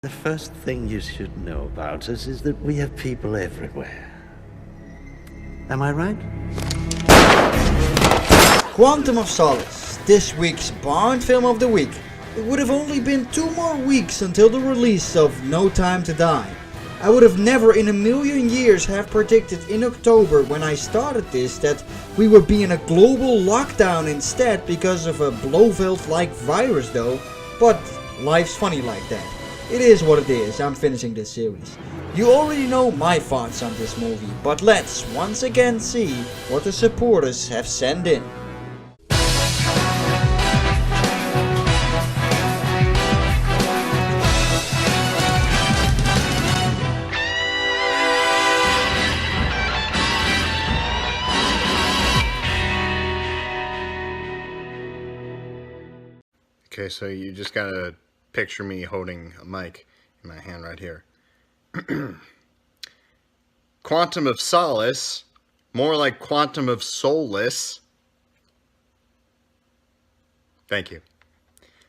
The first thing you should know about us is that we have people everywhere. Am I right? Quantum of Solace, this week's Bond film of the week. It would have only been 2 more weeks until the release of No Time to Die. I would have never in a million years have predicted in October when I started this that we would be in a global lockdown instead because of a Blofeld-like virus though, but life's funny like that. It is what it is, I'm finishing this series. You already know my thoughts on this movie, but let's once again see what the supporters have sent in. Okay, so you just gotta picture me holding a mic in my hand right here. Quantum of Solace, more like Quantum of Soulless. Thank you.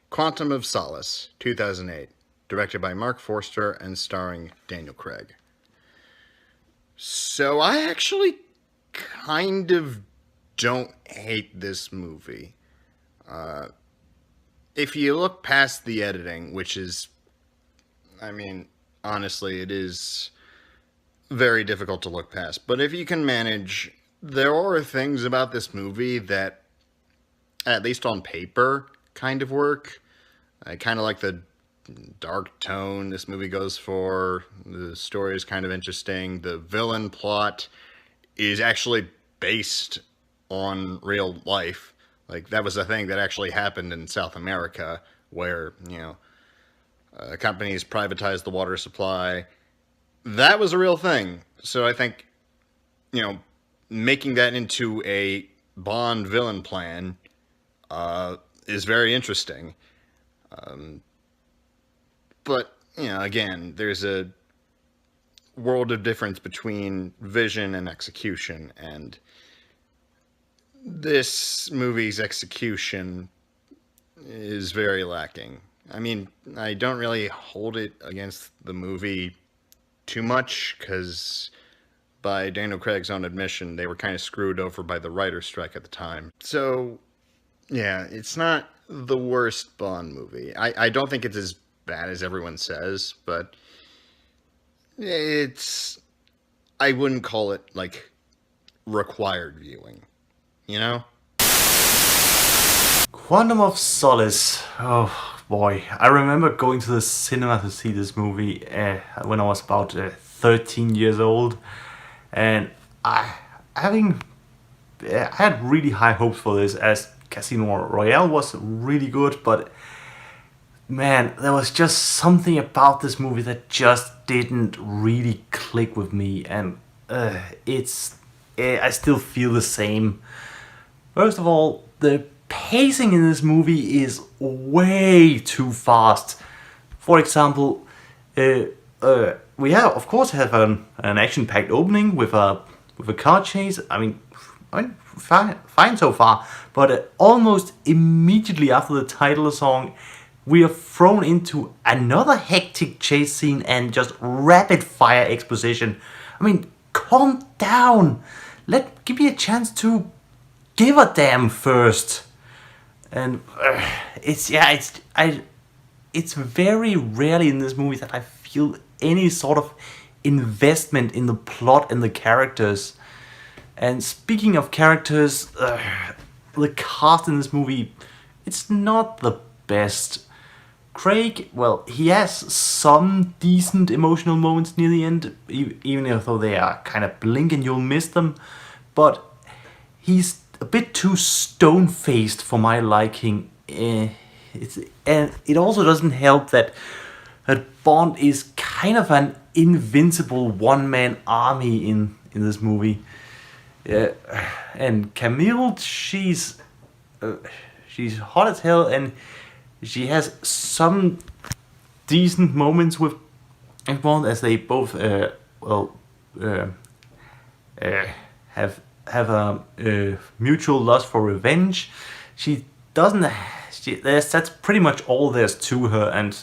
Quantum of Solace, 2008, directed by Mark Forster and starring Daniel Craig. So I actually kind of don't hate this movie. If you look past the editing, which is, honestly, it is very difficult to look past. But if you can manage, there are things about this movie that, at least on paper, kind of work. I kind of like the dark tone this movie goes for. The story is kind of interesting. The villain plot is actually based on real life. Like, that was a thing that actually happened in South America where, companies privatized the water supply. That was a real thing. So I think, making that into a Bond villain plan is very interesting. But, again, there's a world of difference between vision and execution, and this movie's execution is very lacking. I don't really hold it against the movie too much, because by Daniel Craig's own admission, they were kind of screwed over by the writer's strike at the time. So, yeah, it's not the worst Bond movie. I don't think it's as bad as everyone says, but I wouldn't call it, required viewing. Quantum of Solace. Oh boy, I remember going to the cinema to see this movie when I was about 13 years old, and I had really high hopes for this, as Casino Royale was really good, but man, there was just something about this movie that just didn't really click with me, and I still feel the same. First of all, the pacing in this movie is way too fast. For example, we of course have an action-packed opening with a car chase. Fine so far. But almost immediately after the title song, we are thrown into another hectic chase scene and just rapid-fire exposition. Calm down. Give me a chance to give a damn first. And it's very rarely in this movie that I feel any sort of investment in the plot and the characters. And speaking of characters, the cast in this movie, it's not the best. Craig, well, he has some decent emotional moments near the end, even though they are kind of blink and you'll miss them. But he's a bit too stone-faced for my liking. And it also doesn't help that Bond is kind of an invincible one-man army in this movie. And Camille, she's hot as hell, and she has some decent moments with Bond, as they both have a mutual lust for revenge. She doesn't. That's pretty much all there's to her, and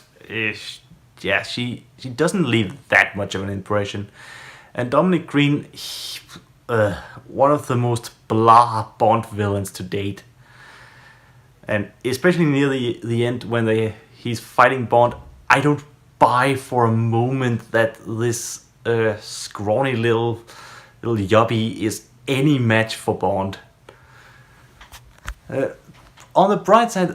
yeah, she doesn't leave that much of an impression. And Dominic Green, one of the most blah Bond villains to date. And especially near the end when he's fighting Bond, I don't buy for a moment that this scrawny little yubby is any match for Bond. On the bright side,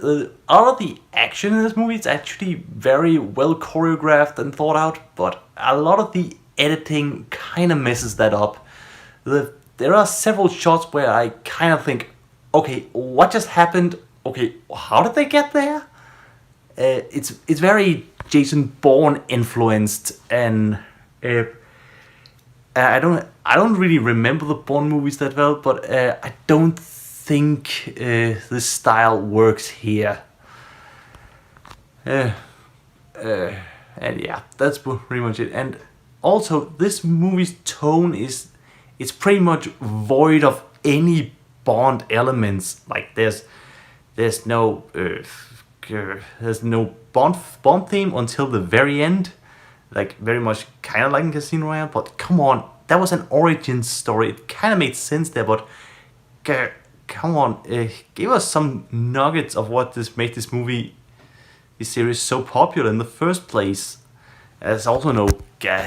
all of the action in this movie is actually very well choreographed and thought out, but a lot of the editing kind of messes that up. There are several shots where I kind of think, okay, what just happened? Okay, how did they get there? It's very Jason Bourne influenced, and I don't really remember the Bourne movies that well, but I don't think this style works here. And yeah, that's pretty much it. And also, this movie's tone is pretty much void of any Bond elements. Like there's no Bond theme until the very end. Like very much kind of like in Casino Royale. But come on, that was an origin story. It kind of made sense there, but come on, give us some nuggets of what made this series so popular in the first place. There's also no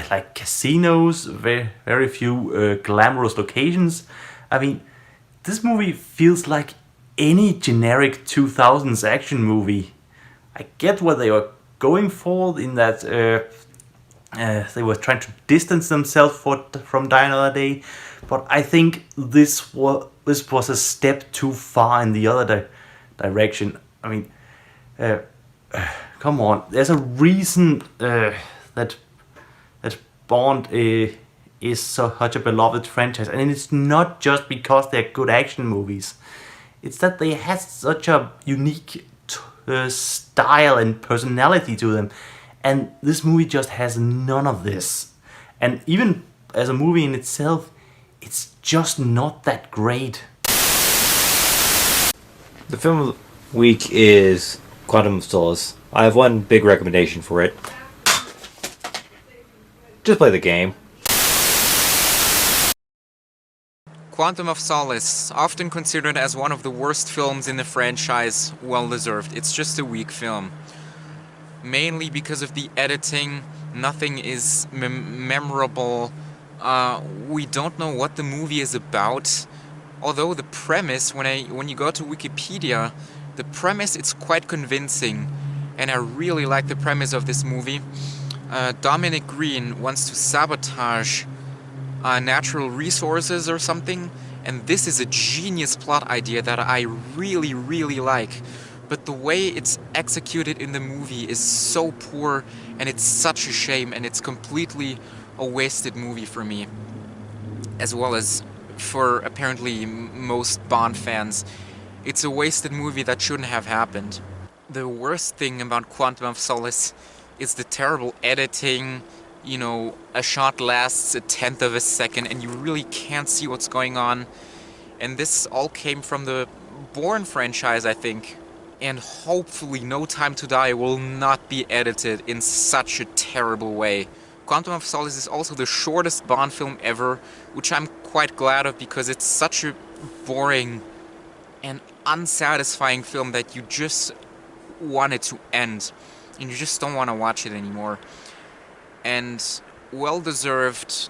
like casinos, very few glamorous locations. I mean, this movie feels like any generic 2000s action movie. I get what they were going for in that they were trying to distance themselves from Die Another Day, but I think this was a step too far in the other direction. I mean, come on, there's a reason that Bond is such a beloved franchise, and it's not just because they're good action movies. It's that they have such a unique style and personality to them, and this movie just has none of this. And even as a movie in itself, it's just not that great. The film of the week is Quantum of Solace. I have one big recommendation for it. Just play the game. Quantum of Solace, often considered as one of the worst films in the franchise, well deserved. It's just a weak film. Mainly because of the editing, nothing is memorable. We don't know what the movie is about. Although the premise, when you go to Wikipedia, the premise it's quite convincing, and I really like the premise of this movie. Dominic Green wants to sabotage natural resources or something, and this is a genius plot idea that I really, really like. But the way it's executed in the movie is so poor, and it's such a shame, and it's completely a wasted movie for me, as well as for apparently most Bond fans. It's a wasted movie that shouldn't have happened. The worst thing about Quantum of Solace is the terrible editing. You know, a shot lasts a tenth of a second and you really can't see what's going on. And this all came from the Bourne franchise, I think. And hopefully No Time to Die will not be edited in such a terrible way. Quantum of Solace is also the shortest Bond film ever, which I'm quite glad of because it's such a boring and unsatisfying film that you just want it to end. And you just don't want to watch it anymore. And well deserved,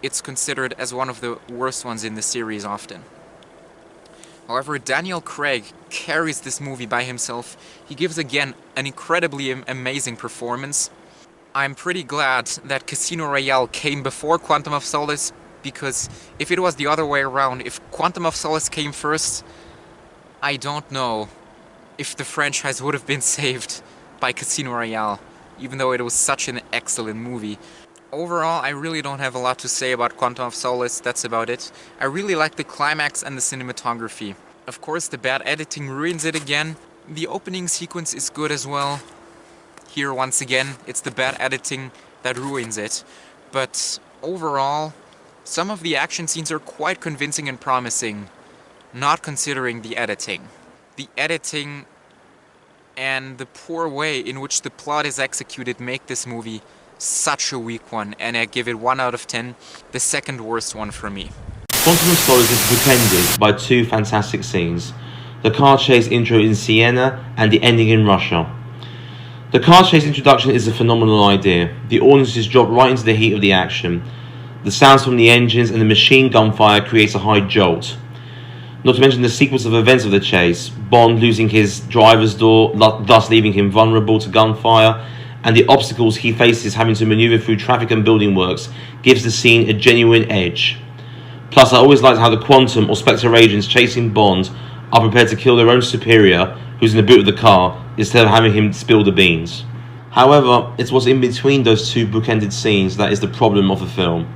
it's considered as one of the worst ones in the series often. However, Daniel Craig carries this movie by himself. He gives again an incredibly amazing performance. I'm pretty glad that Casino Royale came before Quantum of Solace, because if it was the other way around, if Quantum of Solace came first, I don't know if the franchise would have been saved by Casino Royale, even though it was such an excellent movie. Overall, I really don't have a lot to say about Quantum of Solace, that's about it. I really like the climax and the cinematography. Of course, the bad editing ruins it again. The opening sequence is good as well. Here, once again, it's the bad editing that ruins it. But overall, some of the action scenes are quite convincing and promising, not considering the editing. The editing and the poor way in which the plot is executed make this movie such a weak one, and I give it 1 out of 10, the second worst one for me. Quantum of Solace is bookended by two fantastic scenes: the car chase intro in Siena and the ending in Russia. The car chase introduction is a phenomenal idea. The audience is dropped right into the heat of the action. The sounds from the engines and the machine gun fire creates a high jolt. Not to mention the sequence of events of the chase, Bond losing his driver's door, thus leaving him vulnerable to gunfire, and the obstacles he faces having to maneuver through traffic and building works gives the scene a genuine edge. Plus, I always liked how the Quantum or Spectre agents chasing Bond are prepared to kill their own superior, who's in the boot of the car, instead of having him spill the beans. However, it's what's in between those two bookended scenes that is the problem of the film.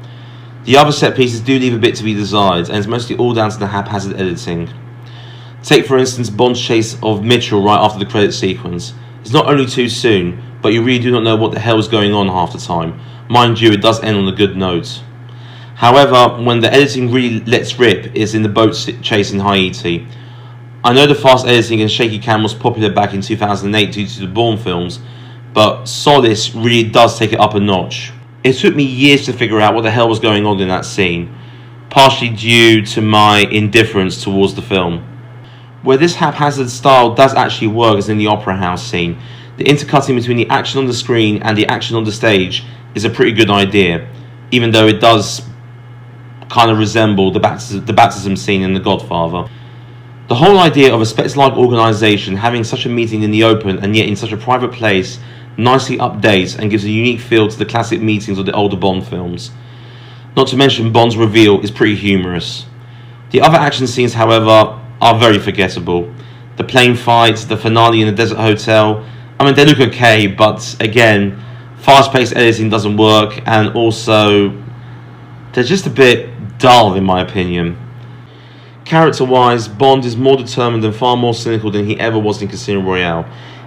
The other set pieces do leave a bit to be desired, and it's mostly all down to the haphazard editing. Take for instance Bond's chase of Mitchell right after the credit sequence. It's not only too soon, but you really do not know what the hell is going on half the time. Mind you, it does end on a good note. However, when the editing really lets rip, it's in the boat chase in Haiti. I know the fast editing and shaky cam was popular back in 2008 due to the Bourne films, but Solace really does take it up a notch. It took me years to figure out what the hell was going on in that scene, partially due to my indifference towards the film. Where this haphazard style does actually work is in the opera house scene. The intercutting between the action on the screen and the action on the stage is a pretty good idea, even though it does kind of resemble the baptism scene in The Godfather. The whole idea of a Spectre-like organisation having such a meeting in the open and yet in such a private place nicely updates and gives a unique feel to the classic meetings of the older Bond films. Not to mention Bond's reveal is pretty humorous. The other action scenes, however, are very forgettable. The plane fights, the finale in the desert hotel, I mean, they look okay, but again, fast-paced editing doesn't work, and also they're just a bit dull in my opinion. Character-wise, Bond is more determined and far more cynical than he ever was in Casino Royale.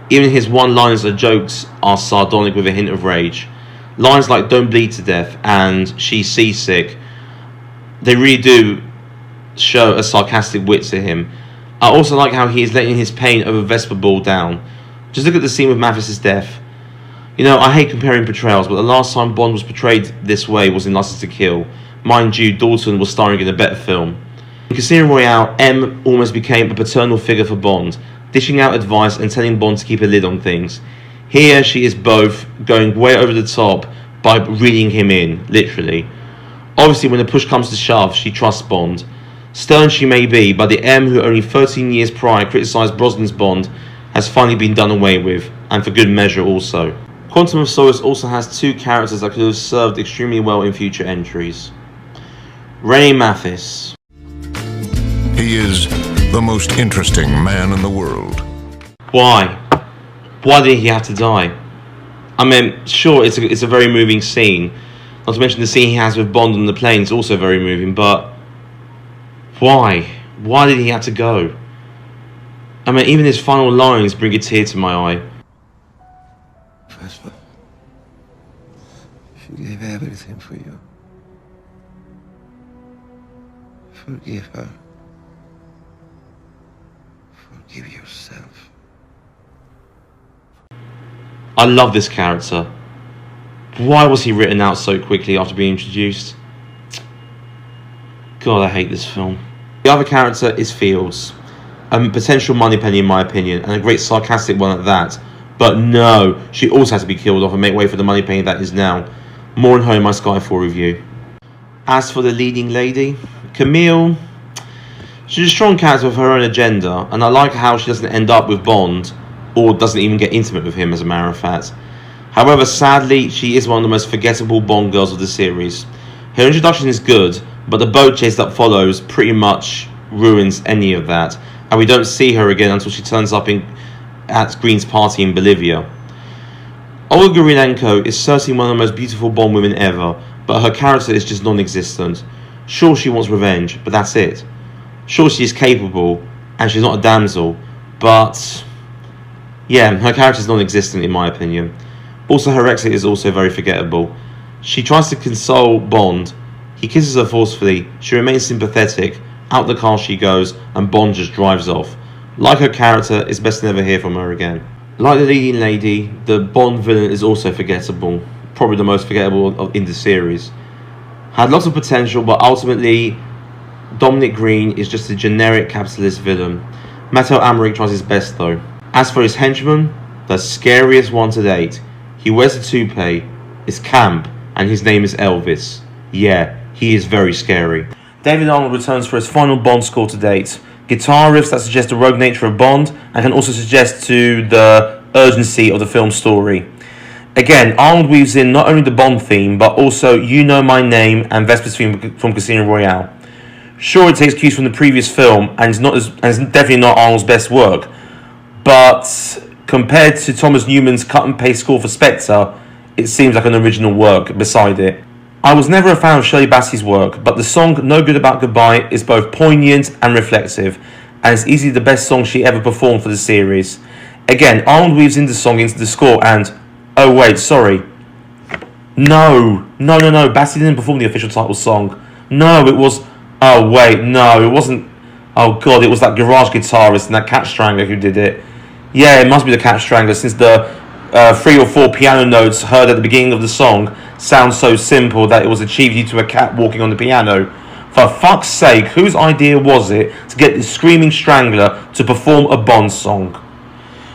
Even his one-liners or jokes are sardonic with a hint of rage. Lines like "Don't bleed to death" and "She's seasick," they really do show a sarcastic wit to him. I also like how he is letting his pain over Vesper Ball down. Just look at the scene with Mathis's death. You know, I hate comparing portrayals, but the last time Bond was portrayed this way was in License to Kill. Mind you, Dalton was starring in a better film. In Casino Royale, M almost became a paternal figure for Bond, dishing out advice and telling Bond to keep a lid on things. Here she is both going way over the top by reading him in, literally. Obviously, when the push comes to shove, she trusts Bond. Stern she may be, but the M who only 13 years prior criticised Brosnan's Bond has finally been done away with, and for good measure also. Quantum of Solace also has two characters that could have served extremely well in future entries. Ray Mathis. He is the most interesting man in the world. Why? Why did he have to die? I mean, sure, it's a very moving scene. Not to mention the scene he has with Bond on the plane is also very moving, but why? Why did he have to go? I mean, even his final lines bring a tear to my eye. Vesper, she gave everything for you. Forgive her. Forgive yourself. I love this character. Why was he written out so quickly after being introduced? God, I hate this film. The other character is Fields. A potential moneypenny in my opinion, and a great sarcastic one at that. But no, she also has to be killed off and make way for the moneypenny that is now. More on her in my Skyfall review. As for the leading lady, Camille, she's a strong character with her own agenda, and I like how she doesn't end up with Bond, or doesn't even get intimate with him as a matter of fact. However, sadly, she is one of the most forgettable Bond girls of the series. Her introduction is good, but the boat chase that follows pretty much ruins any of that, and we don't see her again until she turns up at Green's party in Bolivia. Olga Kurylenko is certainly one of the most beautiful Bond women ever, but her character is just non-existent. Sure, she wants revenge, but that's it. Sure, she is capable, and she's not a damsel, but yeah, her character is non-existent in my opinion. Also, her exit is also very forgettable. She tries to console Bond, he kisses her forcefully, she remains sympathetic, out the car she goes, and Bond just drives off. Like her character, it's best to never hear from her again. Like the leading lady, the Bond villain is also forgettable. Probably the most forgettable in the series. Had lots of potential, but ultimately, Dominic Green is just a generic capitalist villain. Mattel Amaric tries his best though. As for his henchman, the scariest one to date. He wears a toupee, is camp, and his name is Elvis. Yeah, he is very scary. David Arnold returns for his final Bond score to date. Guitar riffs that suggest the rogue nature of Bond and can also suggest to the urgency of the film's story. Again, Arnold weaves in not only the Bond theme, but also You Know My Name and Vesper's theme from Casino Royale. Sure, it takes cues from the previous film, and it's definitely not Arnold's best work, but compared to Thomas Newman's cut and paste score for Spectre, it seems like an original work beside it. I was never a fan of Shirley Bassey's work, but the song No Good About Goodbye is both poignant and reflexive, and is easily the best song she ever performed for the series. Again, Arnold weaves in the song into the score and... Oh wait, sorry. No, Bassey didn't perform the official title song. No, it was... Oh wait, no, it wasn't... Oh god, it was that garage guitarist and that Cat Strangler who did it. Yeah, it must be the Cat Strangler, since the 3 or 4 piano notes heard at the beginning of the song sound so simple that it was achieved due to a cat walking on the piano. For fuck's sake, whose idea was it to get this screaming strangler to perform a Bond song?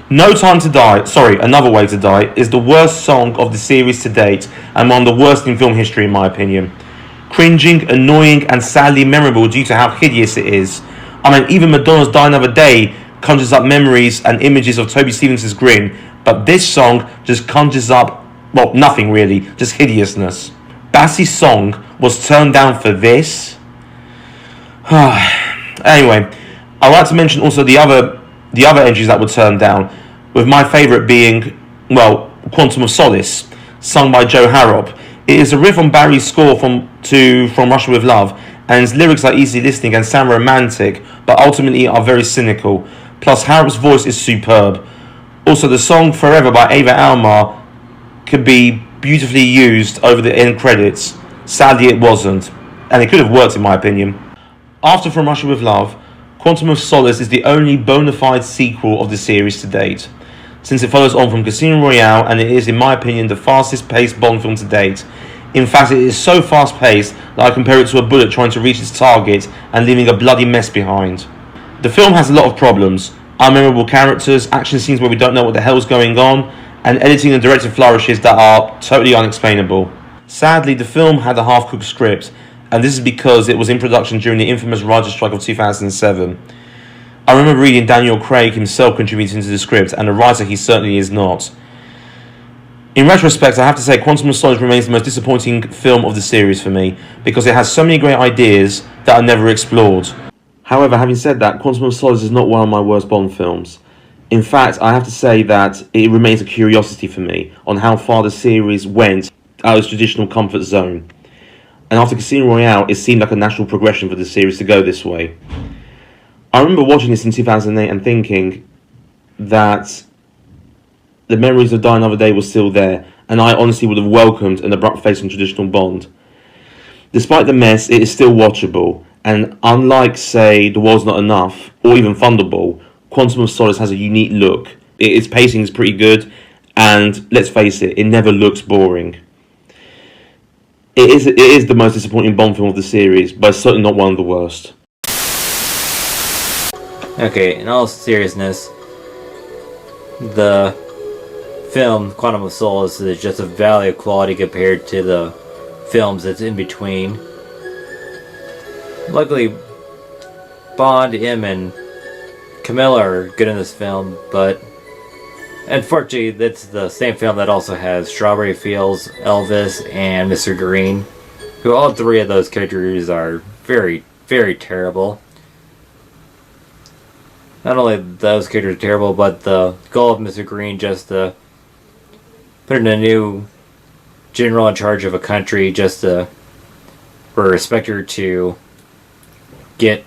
No Time to Die, Another Way to Die, is the worst song of the series to date and one of the worst in film history in my opinion. Cringing, annoying and sadly memorable due to how hideous it is. I mean, even Madonna's Die Another Day conjures up memories and images of Toby Stephenson's grin, but this song just conjures up, well, nothing really, just hideousness. Bassey's song was turned down for this? Anyway, I'd like to mention also the other entries that were turned down, with my favourite being, well, Quantum of Solace, sung by Joe Harrop. It is a riff on Barry's score from Russia with Love, and his lyrics are easy listening and sound romantic, but ultimately are very cynical. Plus, Harrop's voice is superb. Also, the song Forever by Ava Almar could be beautifully used over the end credits. Sadly, it wasn't, and it could have worked in my opinion. After From Russia with Love, Quantum of Solace is the only bona fide sequel of the series to date, since it follows on from Casino Royale, and it is, in my opinion, the fastest paced Bond film to date. In fact, it is so fast paced that I compare it to a bullet trying to reach its target and leaving a bloody mess behind. The film has a lot of problems: unmemorable characters, action scenes where we don't know what the hell's going on, and editing and directing flourishes that are totally unexplainable. Sadly, the film had a half-cooked script, and this is because it was in production during the infamous writer's strike of 2007. I remember reading Daniel Craig himself contributing to the script, and a writer he certainly is not. In retrospect, I have to say Quantum of Solace remains the most disappointing film of the series for me, because it has so many great ideas that are never explored. However, having said that, Quantum of Solace is not one of my worst Bond films. In fact, I have to say that it remains a curiosity for me on how far the series went out of its traditional comfort zone. And after Casino Royale, it seemed like a natural progression for the series to go this way. I remember watching this in 2008 and thinking that the memories of Die Another Day were still there, and I honestly would have welcomed an abrupt face on traditional Bond. Despite the mess, it is still watchable, and unlike, say, The World's Not Enough, or even Thunderball, Quantum of Solace has a unique look. Its pacing is pretty good, and let's face it, it never looks boring. It is the most disappointing Bond film of the series, but it's certainly not one of the worst. Okay, in all seriousness, the film Quantum of Solace is just a valley of quality compared to the films that's in between. Luckily, Bond, M, and Camilla are good in this film, but unfortunately, that's the same film that also has Strawberry Fields, Elvis, and Mr. Green, who all three of those characters are very, very terrible. Not only those characters are terrible, but the goal of Mr. Green just to put in a new general in charge of a country just for a Spectre to get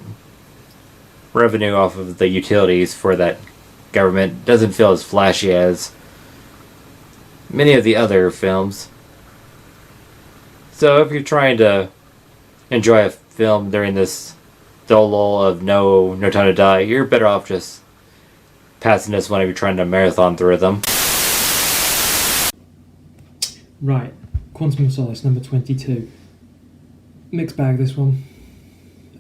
revenue off of the utilities for that government doesn't feel as flashy as many of the other films. So if you're trying to enjoy a film during this dull lull of no time to die, you're better off just passing this one if you're trying to marathon through them. Right, Quantum of Solace, number 22. Mixed bag, this one.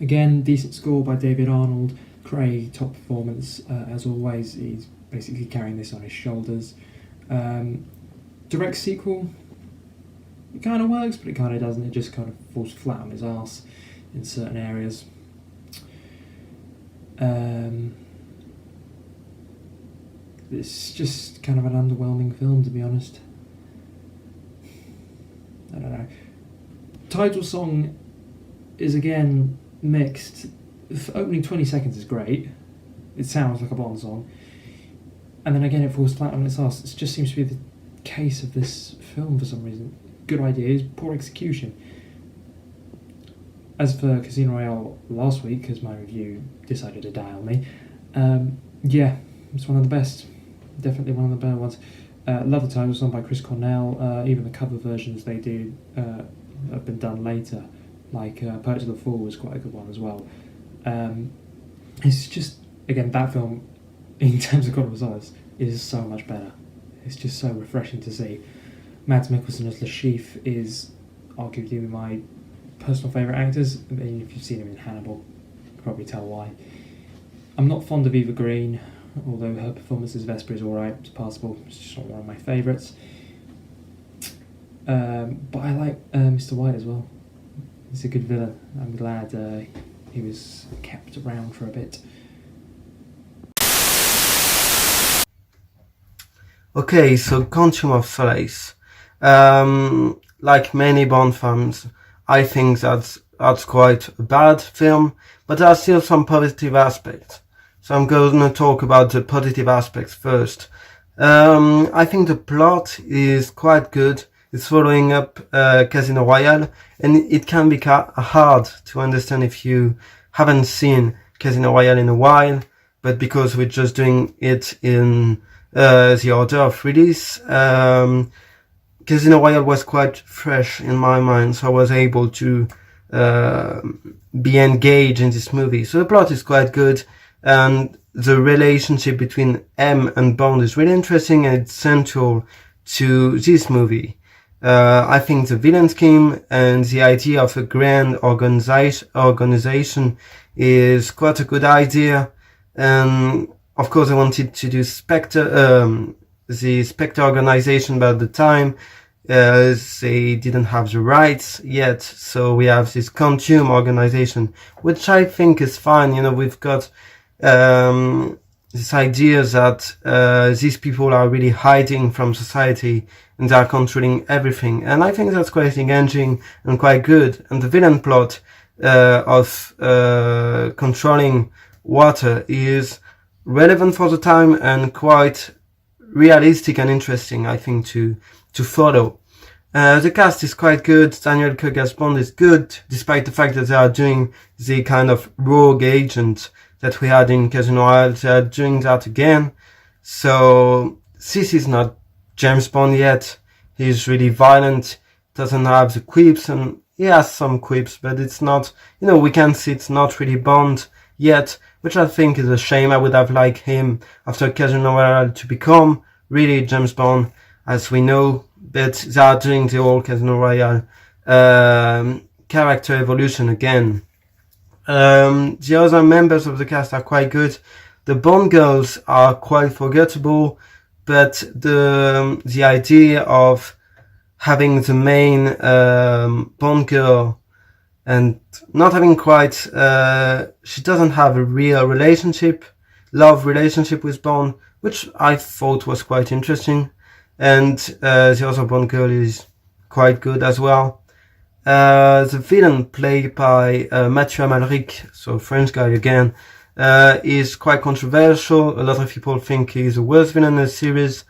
Again, decent score by David Arnold. Craig, top performance, as always. He's basically carrying this on his shoulders. Direct sequel, it kind of works, but it kind of doesn't. It just kind of falls flat on his arse in certain areas. It's just kind of an underwhelming film, to be honest. I don't know. Title song is again mixed. The opening 20 seconds is great. It sounds like a Bond song. And then again it falls flat on its arse. It just seems to be the case of this film for some reason. Good ideas, poor execution. As for Casino Royale last week, because my review decided to die on me, yeah, it's one of the best. Definitely one of the better ones. Love the title song by Chris Cornell. Even the cover versions they do have been done later. Like Perch of the Fool was quite a good one as well. It's just, again, that film, in terms of Quantum of Solace, is so much better. It's just so refreshing to see. Mads Mikkelsen as Le Chiffre is arguably my personal favourite actors. I mean, if you've seen him in Hannibal, you can probably tell why. I'm not fond of Eva Green, although her performance as Vesper is alright, it's passable. It's just not one of my favourites. But I like Mr. White as well. He's a good villain. I'm glad he was kept around for a bit. Okay, so Quantum of Solace. Like many Bond films, I think that's quite a bad film, but there are still some positive aspects. So I'm going to talk about the positive aspects first. I think the plot is quite good. It's following up Casino Royale, and it can be hard to understand if you haven't seen Casino Royale in a while, but because we're just doing it in the order of release, Casino Royale was quite fresh in my mind, so I was able to be engaged in this movie. So the plot is quite good, and the relationship between M and Bond is really interesting, and it's central to this movie. I think the villain scheme and the idea of a grand organization is quite a good idea. And of course I wanted to do the Spectre organization, but at the time they didn't have the rights yet, so we have this Quantum organization, which I think is fine. You know, we've got this idea that these people are really hiding from society and they are controlling everything, and I think that's quite engaging and quite good. And the villain plot of controlling water is relevant for the time and quite realistic and interesting, I think, to follow. The cast is quite good. Daniel Craig as Bond is good, despite the fact that they are doing the kind of rogue agent that we had in Casino Royale. They are doing that again. So this is not James Bond yet. He's really violent, doesn't have the quips, and he has some quips, but it's not, you know, we can see it's not really Bond yet, which I think is a shame. I would have liked him after Casino Royale to become really James Bond, as we know, but they are doing the whole Casino Royale character evolution again. The other members of the cast are quite good. The Bond girls are quite forgettable, but the idea of having the main Bond girl and not having quite, she doesn't have a real love relationship with Bond, which I thought was quite interesting. And the other Bond girl is quite good as well. The villain, played by Mathieu Amalric, so French guy again, is quite controversial. A lot of people think he's the worst villain in the series,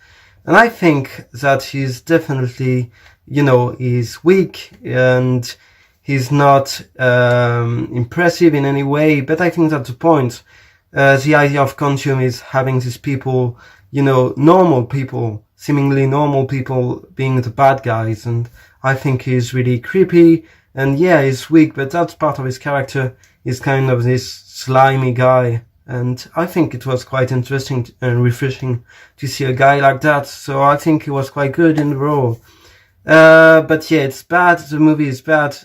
and I think that he's definitely, you know, he's weak and he's not impressive in any way, but I think that's the point. The idea of Quantum is having these people, you know, normal people, seemingly normal people, being the bad guys, and I think he's really creepy, and yeah, he's weak, but that's part of his character. He's kind of this slimy guy, And I think it was quite interesting and refreshing to see a guy like that. So I think he was quite good in the role. But yeah, it's bad. The movie is bad,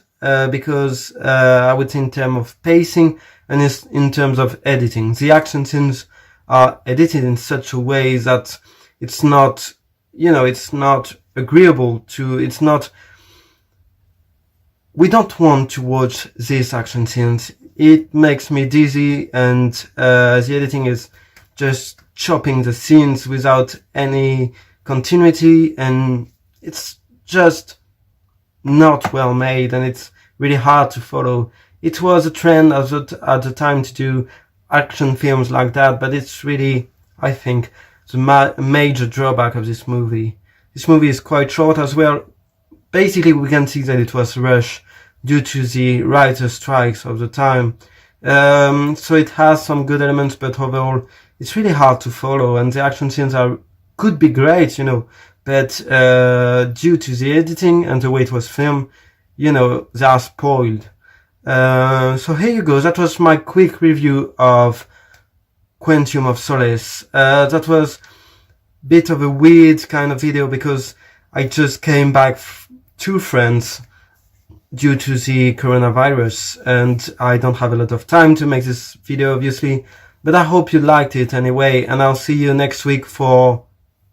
because, I would say in terms of pacing and in terms of editing. The action scenes are edited in such a way that it's not, it's not agreeable to, we don't want to watch these action scenes. It makes me dizzy, and the editing is just chopping the scenes without any continuity, and it's just not well made, and it's really hard to follow. It was a trend at the time to do action films like that, but it's really, I think, the major drawback of this movie. This movie is quite short as well. Basically, we can see that it was rushed due to the writer strikes of the time. So it has some good elements, but overall, it's really hard to follow, and the action scenes could be great, but due to the editing and the way it was filmed, they are spoiled. So here you go. That was my quick review of Quantum of Solace. That was a bit of a weird kind of video because I just came back to France due to the coronavirus, and I don't have a lot of time to make this video, obviously, but I hope you liked it anyway, and I'll see you next week for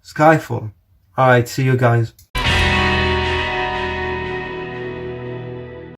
Skyfall. Alright, see you guys.